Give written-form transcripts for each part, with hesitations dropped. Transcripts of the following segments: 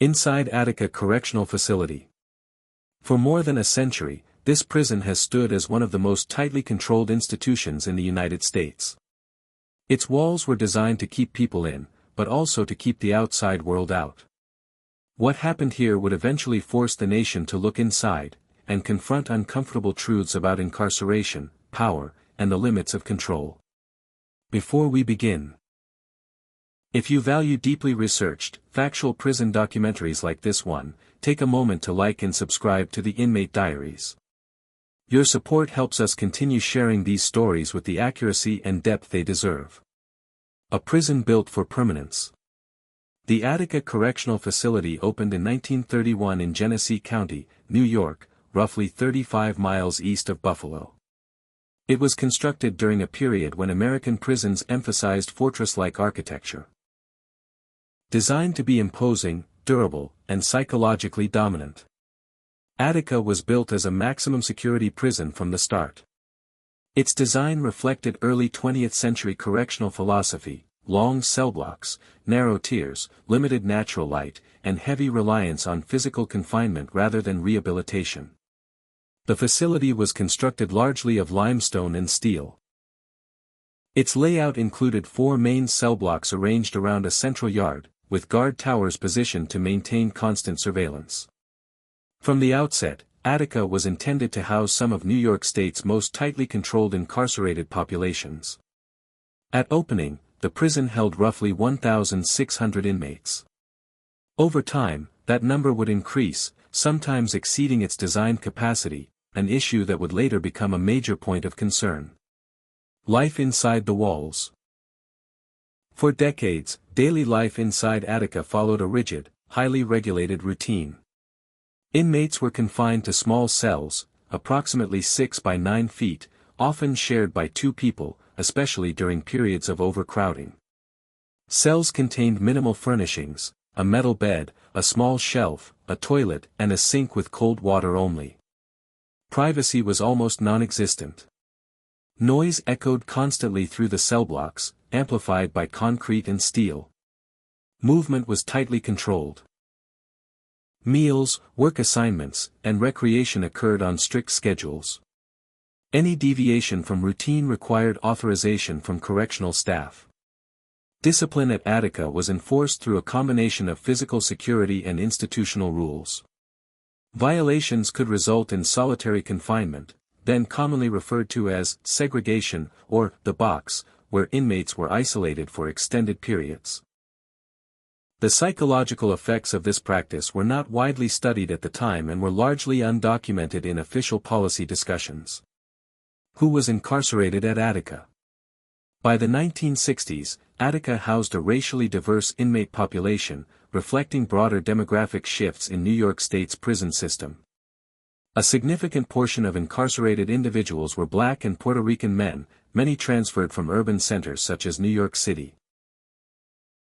Inside Attica Correctional Facility. For more than a century, this prison has stood as one of the most tightly controlled institutions in the United States. Its walls were designed to keep people in, but also to keep the outside world out. What happened here would eventually force the nation to look inside, and confront uncomfortable truths about incarceration, power, and the limits of control. Before we begin, if you value deeply researched, factual prison documentaries like this one, take a moment to like and subscribe to the Inmate Diaries. Your support helps us continue sharing these stories with the accuracy and depth they deserve. A prison built for permanence. The Attica Correctional Facility opened in 1931 in Genesee County, New York, roughly 35 miles east of Buffalo. It was constructed during a period when American prisons emphasized fortress-like architecture. Designed to be imposing, durable, and psychologically dominant, Attica was built as a maximum security prison from the start. Its design reflected early 20th century correctional philosophy: long cell blocks, narrow tiers, limited natural light, and heavy reliance on physical confinement rather than rehabilitation. The facility was constructed largely of limestone and steel. Its layout included 4 main cell blocks arranged around a central yard, with guard towers positioned to maintain constant surveillance. From the outset, Attica was intended to house some of New York State's most tightly controlled incarcerated populations. At opening, the prison held roughly 1,600 inmates. Over time, that number would increase, sometimes exceeding its designed capacity, an issue that would later become a major point of concern. Life inside the walls. For decades, daily life inside Attica followed a rigid, highly regulated routine. Inmates were confined to small cells, approximately 6 by 9 feet, often shared by 2 people, especially during periods of overcrowding. Cells contained minimal furnishings: a metal bed, a small shelf, a toilet, and a sink with cold water only. Privacy was almost non-existent. Noise echoed constantly through the cell blocks, amplified by concrete and steel. Movement was tightly controlled. Meals, work assignments, and recreation occurred on strict schedules. Any deviation from routine required authorization from correctional staff. Discipline at Attica was enforced through a combination of physical security and institutional rules. Violations could result in solitary confinement, then commonly referred to as segregation, or the box, where inmates were isolated for extended periods. The psychological effects of this practice were not widely studied at the time and were largely undocumented in official policy discussions. Who was incarcerated at Attica? By the 1960s, Attica housed a racially diverse inmate population, reflecting broader demographic shifts in New York State's prison system. A significant portion of incarcerated individuals were Black and Puerto Rican men, many transferred from urban centers such as New York City.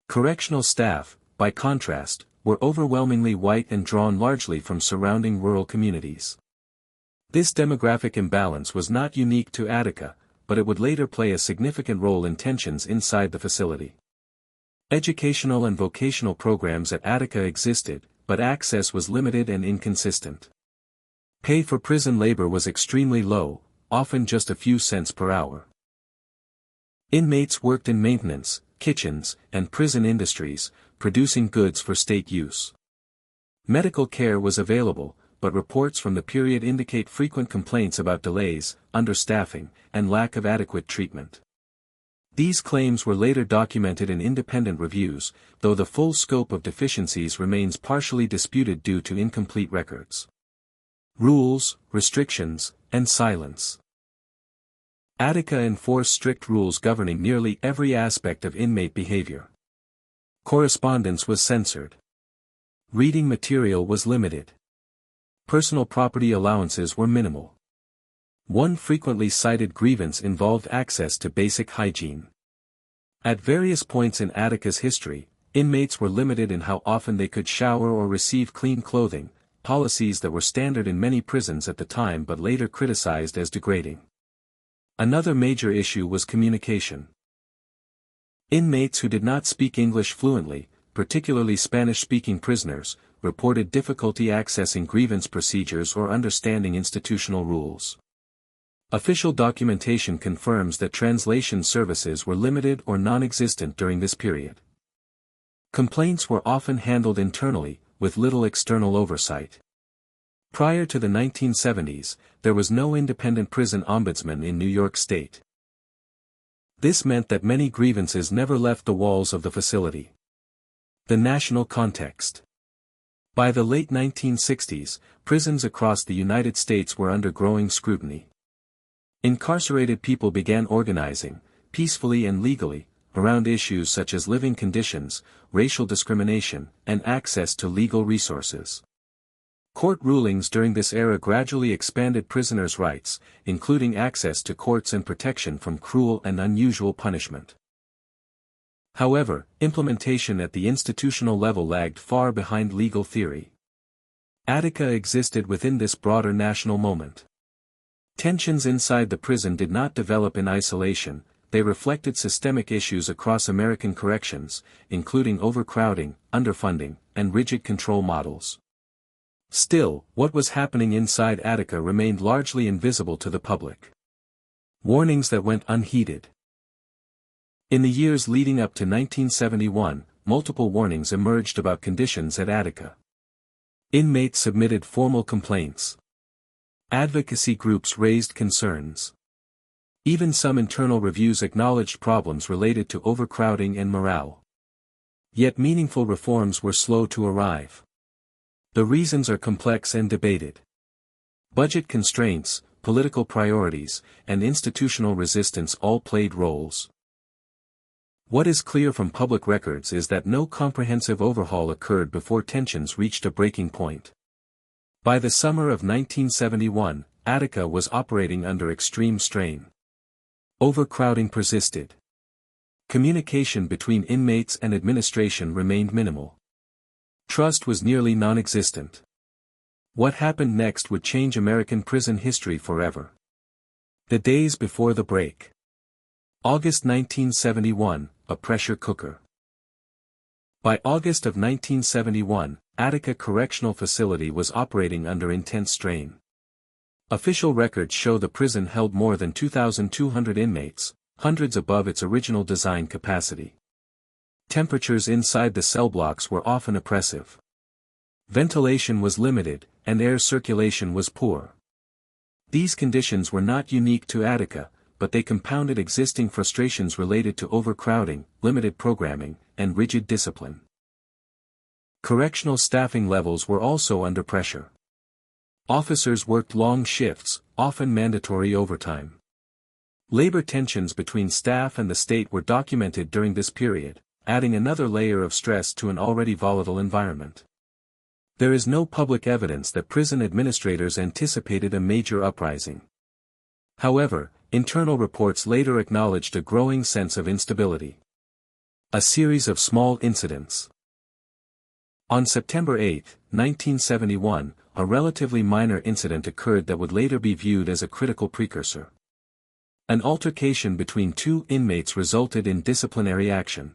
Correctional staff, by contrast, were overwhelmingly white and drawn largely from surrounding rural communities. This demographic imbalance was not unique to Attica, but it would later play a significant role in tensions inside the facility. Educational and vocational programs at Attica existed, but access was limited and inconsistent. Pay for prison labor was extremely low, often just a few cents per hour. Inmates worked in maintenance, kitchens, and prison industries, producing goods for state use. Medical care was available, but reports from the period indicate frequent complaints about delays, understaffing, and lack of adequate treatment. These claims were later documented in independent reviews, though the full scope of deficiencies remains partially disputed due to incomplete records. Rules, restrictions, and silence. Attica enforced strict rules governing nearly every aspect of inmate behavior. Correspondence was censored. Reading material was limited. Personal property allowances were minimal. One frequently cited grievance involved access to basic hygiene. At various points in Attica's history, inmates were limited in how often they could shower or receive clean clothing, policies that were standard in many prisons at the time but later criticized as degrading. Another major issue was communication. Inmates who did not speak English fluently, particularly Spanish-speaking prisoners, reported difficulty accessing grievance procedures or understanding institutional rules. Official documentation confirms that translation services were limited or non-existent during this period. Complaints were often handled internally, with little external oversight. Prior to the 1970s, there was no independent prison ombudsman in New York State. This meant that many grievances never left the walls of the facility. The national context. By the late 1960s, prisons across the United States were under growing scrutiny. Incarcerated people began organizing, peacefully and legally, around issues such as living conditions, racial discrimination, and access to legal resources. Court rulings during this era gradually expanded prisoners' rights, including access to courts and protection from cruel and unusual punishment. However, implementation at the institutional level lagged far behind legal theory. Attica existed within this broader national moment. Tensions inside the prison did not develop in isolation, they reflected systemic issues across American corrections, including overcrowding, underfunding, and rigid control models. Still, what was happening inside Attica remained largely invisible to the public. Warnings that went unheeded. In the years leading up to 1971, multiple warnings emerged about conditions at Attica. Inmates submitted formal complaints. Advocacy groups raised concerns. Even some internal reviews acknowledged problems related to overcrowding and morale. Yet meaningful reforms were slow to arrive. The reasons are complex and debated. Budget constraints, political priorities, and institutional resistance all played roles. What is clear from public records is that no comprehensive overhaul occurred before tensions reached a breaking point. By the summer of 1971, Attica was operating under extreme strain. Overcrowding persisted. Communication between inmates and administration remained minimal. Trust was nearly non-existent. What happened next would change American prison history forever. The days before the break. August 1971, a pressure cooker. By August of 1971, Attica Correctional Facility was operating under intense strain. Official records show the prison held more than 2,200 inmates, hundreds above its original design capacity. Temperatures inside the cell blocks were often oppressive. Ventilation was limited, and air circulation was poor. These conditions were not unique to Attica, but they compounded existing frustrations related to overcrowding, limited programming, and rigid discipline. Correctional staffing levels were also under pressure. Officers worked long shifts, often mandatory overtime. Labor tensions between staff and the state were documented during this period, adding another layer of stress to an already volatile environment. There is no public evidence that prison administrators anticipated a major uprising. However, internal reports later acknowledged a growing sense of instability. A series of small incidents. On September 8, 1971, a relatively minor incident occurred that would later be viewed as a critical precursor. An altercation between two inmates resulted in disciplinary action.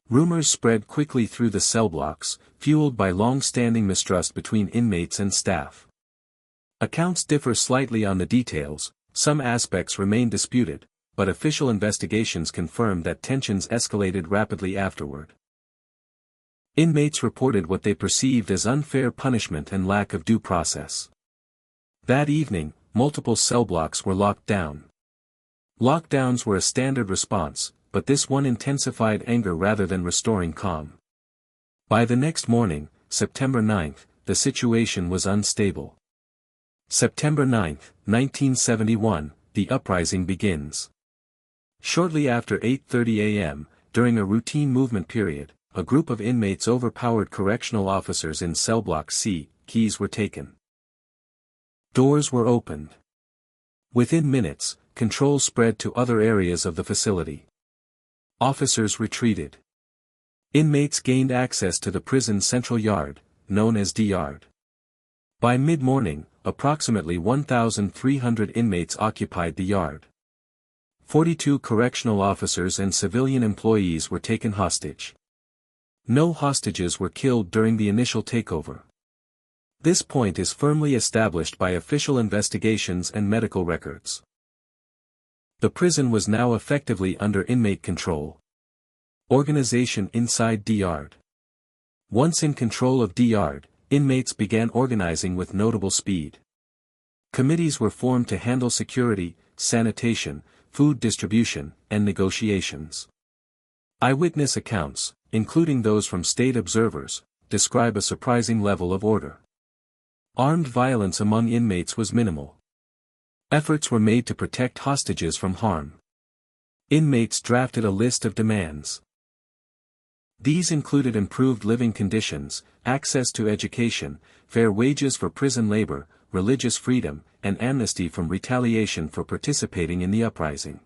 Rumors spread quickly through the cell blocks, fueled by long-standing mistrust between inmates and staff. Accounts differ slightly on the details, some aspects remain disputed, but official investigations confirm that tensions escalated rapidly afterward. Inmates reported what they perceived as unfair punishment and lack of due process. That evening, multiple cell blocks were locked down. Lockdowns were a standard response, but this one intensified anger rather than restoring calm. By the next morning, September 9, the situation was unstable. September 9, 1971, the uprising begins. Shortly after 8:30 a.m., during a routine movement period, a group of inmates overpowered correctional officers in cell block C, keys were taken. Doors were opened. Within minutes, control spread to other areas of the facility. Officers retreated. Inmates gained access to the prison's central yard, known as D-Yard. By mid-morning, approximately 1,300 inmates occupied the yard. 42 correctional officers and civilian employees were taken hostage. No hostages were killed during the initial takeover. This point is firmly established by official investigations and medical records. The prison was now effectively under inmate control. Organization inside D-Yard. Once in control of D-Yard, inmates began organizing with notable speed. Committees were formed to handle security, sanitation, food distribution, and negotiations. Eyewitness accounts, including those from state observers, describe a surprising level of order. Armed violence among inmates was minimal. Efforts were made to protect hostages from harm. Inmates drafted a list of demands. These included improved living conditions, access to education, fair wages for prison labor, religious freedom, and amnesty from retaliation for participating in the uprising.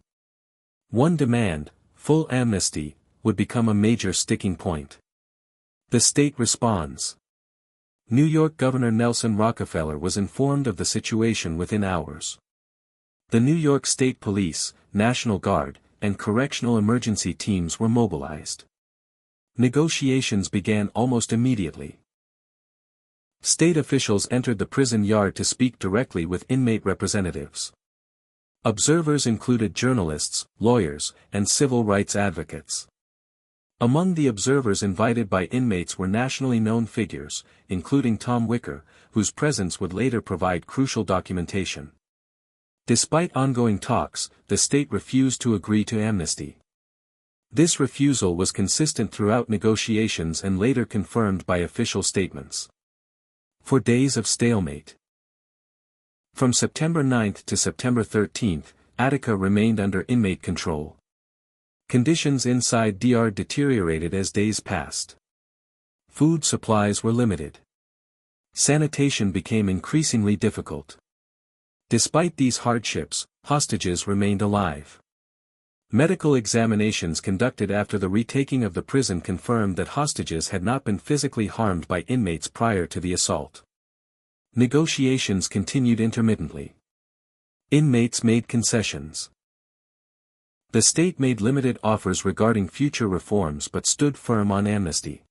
One demand, full amnesty, would become a major sticking point. The state responds. New York Governor Nelson Rockefeller was informed of the situation within hours. The New York State Police, National Guard, and correctional emergency teams were mobilized. Negotiations began almost immediately. State officials entered the prison yard to speak directly with inmate representatives. Observers included journalists, lawyers, and civil rights advocates. Among the observers invited by inmates were nationally known figures, including Tom Wicker, whose presence would later provide crucial documentation. Despite ongoing talks, the state refused to agree to amnesty. This refusal was consistent throughout negotiations and later confirmed by official statements. 4 days of stalemate. From September 9 to September 13, Attica remained under inmate control. Conditions inside D-Yard deteriorated as days passed. Food supplies were limited. Sanitation became increasingly difficult. Despite these hardships, hostages remained alive. Medical examinations conducted after the retaking of the prison confirmed that hostages had not been physically harmed by inmates prior to the assault. Negotiations continued intermittently. Inmates made concessions. The state made limited offers regarding future reforms but stood firm on amnesty.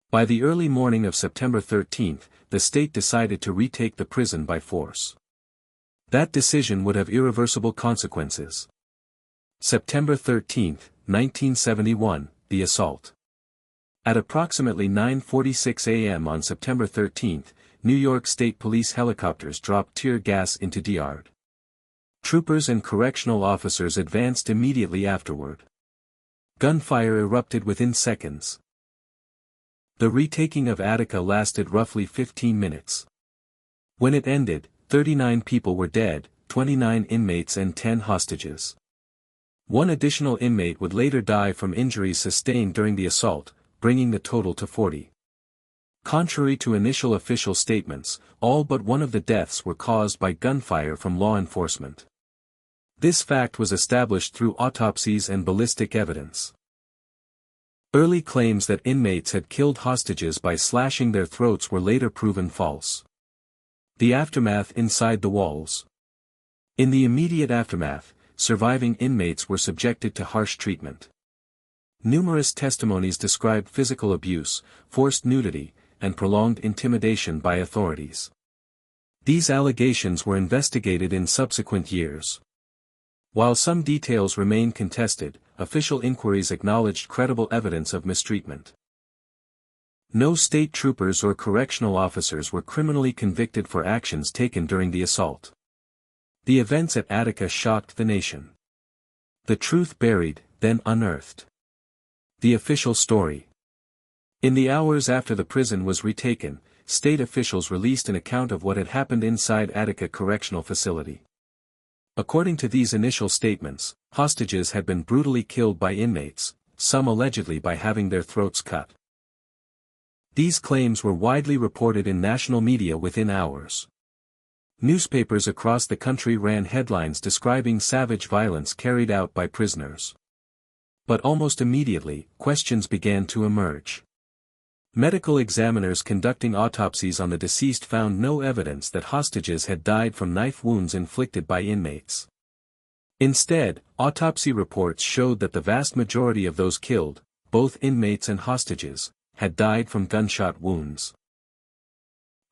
By the early morning of September 13, the state decided to retake the prison by force. That decision would have irreversible consequences. September 13, 1971, the assault. At approximately 9:46 a.m. on September 13, New York State Police helicopters dropped tear gas into D-Yard. Troopers and correctional officers advanced immediately afterward. Gunfire erupted within seconds. The retaking of Attica lasted roughly 15 minutes. When it ended, 39 people were dead, 29 inmates and 10 hostages. One additional inmate would later die from injuries sustained during the assault, bringing the total to 40. Contrary to initial official statements, all but one of the deaths were caused by gunfire from law enforcement. This fact was established through autopsies and ballistic evidence. Early claims that inmates had killed hostages by slashing their throats were later proven false. The aftermath inside the walls. In the immediate aftermath, surviving inmates were subjected to harsh treatment. Numerous testimonies described physical abuse, forced nudity, and prolonged intimidation by authorities. These allegations were investigated in subsequent years. While some details remain contested, official inquiries acknowledged credible evidence of mistreatment. No state troopers or correctional officers were criminally convicted for actions taken during the assault. The events at Attica shocked the nation. The truth buried, then unearthed. The official story. In the hours after the prison was retaken, state officials released an account of what had happened inside Attica Correctional Facility. According to these initial statements, hostages had been brutally killed by inmates, some allegedly by having their throats cut. These claims were widely reported in national media within hours. Newspapers across the country ran headlines describing savage violence carried out by prisoners. But almost immediately, questions began to emerge. Medical examiners conducting autopsies on the deceased found no evidence that hostages had died from knife wounds inflicted by inmates. Instead, autopsy reports showed that the vast majority of those killed, both inmates and hostages, had died from gunshot wounds.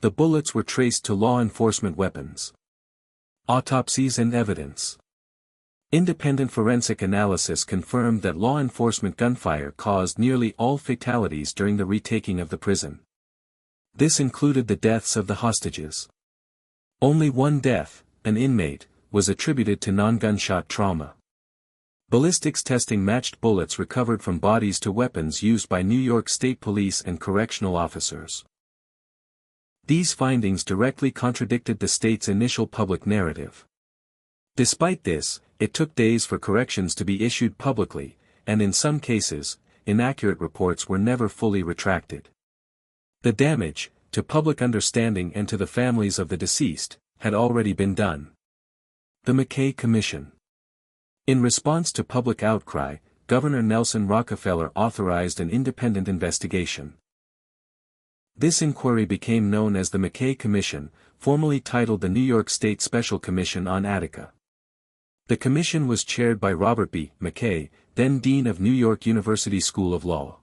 The bullets were traced to law enforcement weapons. Autopsies and evidence. Independent forensic analysis confirmed that law enforcement gunfire caused nearly all fatalities during the retaking of the prison. This included the deaths of the hostages. Only one death, an inmate, was attributed to non-gunshot trauma. Ballistics testing matched bullets recovered from bodies to weapons used by New York State Police and correctional officers. These findings directly contradicted the state's initial public narrative. Despite this, it took days for corrections to be issued publicly, and in some cases, inaccurate reports were never fully retracted. The damage, to public understanding and to the families of the deceased, had already been done. The McKay Commission. In response to public outcry, Governor Nelson Rockefeller authorized an independent investigation. This inquiry became known as the McKay Commission, formerly titled the New York State Special Commission on Attica. The commission was chaired by Robert B. McKay, then Dean of New York University School of Law.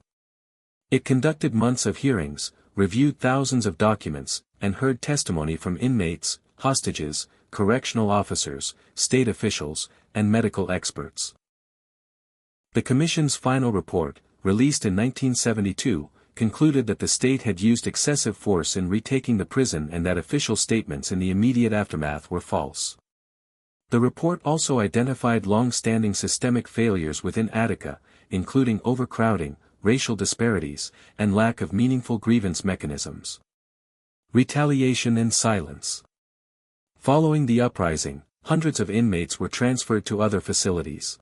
It conducted months of hearings, reviewed thousands of documents, and heard testimony from inmates, hostages, correctional officers, state officials, and medical experts. The commission's final report, released in 1972, concluded that the state had used excessive force in retaking the prison and that official statements in the immediate aftermath were false. The report also identified long-standing systemic failures within Attica, including overcrowding, racial disparities, and lack of meaningful grievance mechanisms. Retaliation and silence. Following the uprising, hundreds of inmates were transferred to other facilities.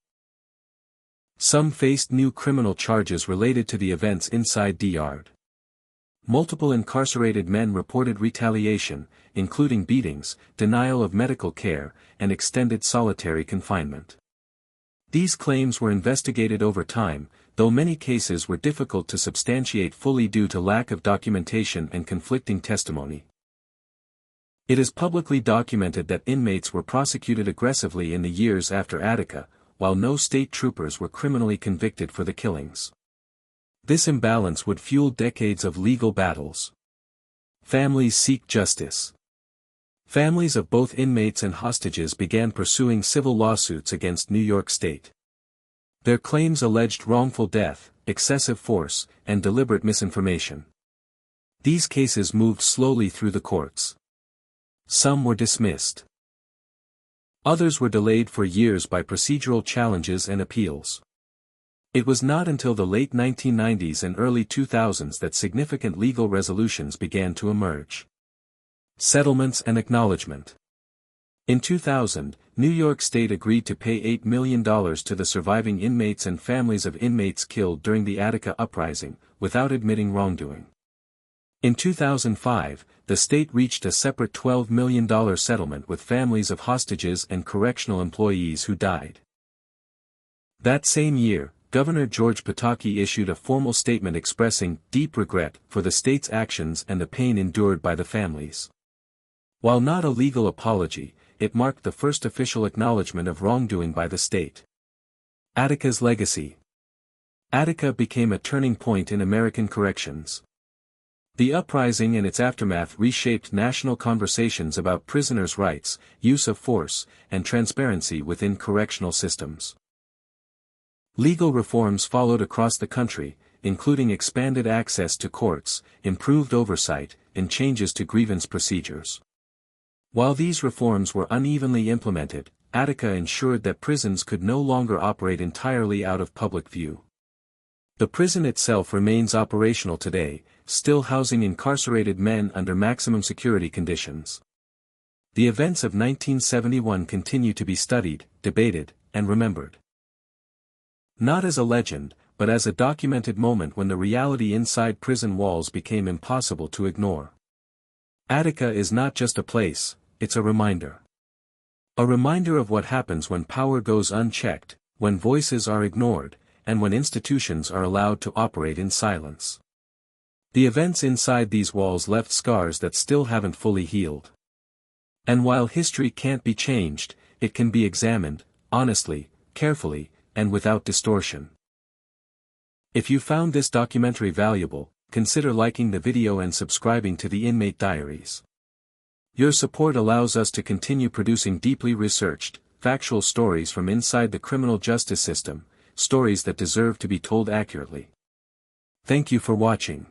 Some faced new criminal charges related to the events inside the yard. Multiple incarcerated men reported retaliation, including beatings, denial of medical care, and extended solitary confinement. These claims were investigated over time, though many cases were difficult to substantiate fully due to lack of documentation and conflicting testimony. It is publicly documented that inmates were prosecuted aggressively in the years after Attica, while no state troopers were criminally convicted for the killings. This imbalance would fuel decades of legal battles. Families seek justice. Families of both inmates and hostages began pursuing civil lawsuits against New York State. Their claims alleged wrongful death, excessive force, and deliberate misinformation. These cases moved slowly through the courts. Some were dismissed. Others were delayed for years by procedural challenges and appeals. It was not until the late 1990s and early 2000s that significant legal resolutions began to emerge. Settlements and acknowledgement. In 2000, New York State agreed to pay $8 million to the surviving inmates and families of inmates killed during the Attica Uprising, without admitting wrongdoing. In 2005, the state reached a separate $12 million settlement with families of hostages and correctional employees who died. That same year, Governor George Pataki issued a formal statement expressing deep regret for the state's actions and the pain endured by the families. While not a legal apology, it marked the first official acknowledgement of wrongdoing by the state. Attica's legacy. Attica became a turning point in American corrections. The uprising and its aftermath reshaped national conversations about prisoners' rights, use of force, and transparency within correctional systems. Legal reforms followed across the country, including expanded access to courts, improved oversight, and changes to grievance procedures. While these reforms were unevenly implemented, Attica ensured that prisons could no longer operate entirely out of public view. The prison itself remains operational today, still housing incarcerated men under maximum security conditions. The events of 1971 continue to be studied, debated, and remembered. Not as a legend, but as a documented moment when the reality inside prison walls became impossible to ignore. Attica is not just a place, it's a reminder. A reminder of what happens when power goes unchecked, when voices are ignored, and when institutions are allowed to operate in silence. The events inside these walls left scars that still haven't fully healed. And while history can't be changed, it can be examined, honestly, carefully, and without distortion. If you found this documentary valuable, consider liking the video and subscribing to the Inmate Diaries. Your support allows us to continue producing deeply researched, factual stories from inside the criminal justice system, stories that deserve to be told accurately. Thank you for watching.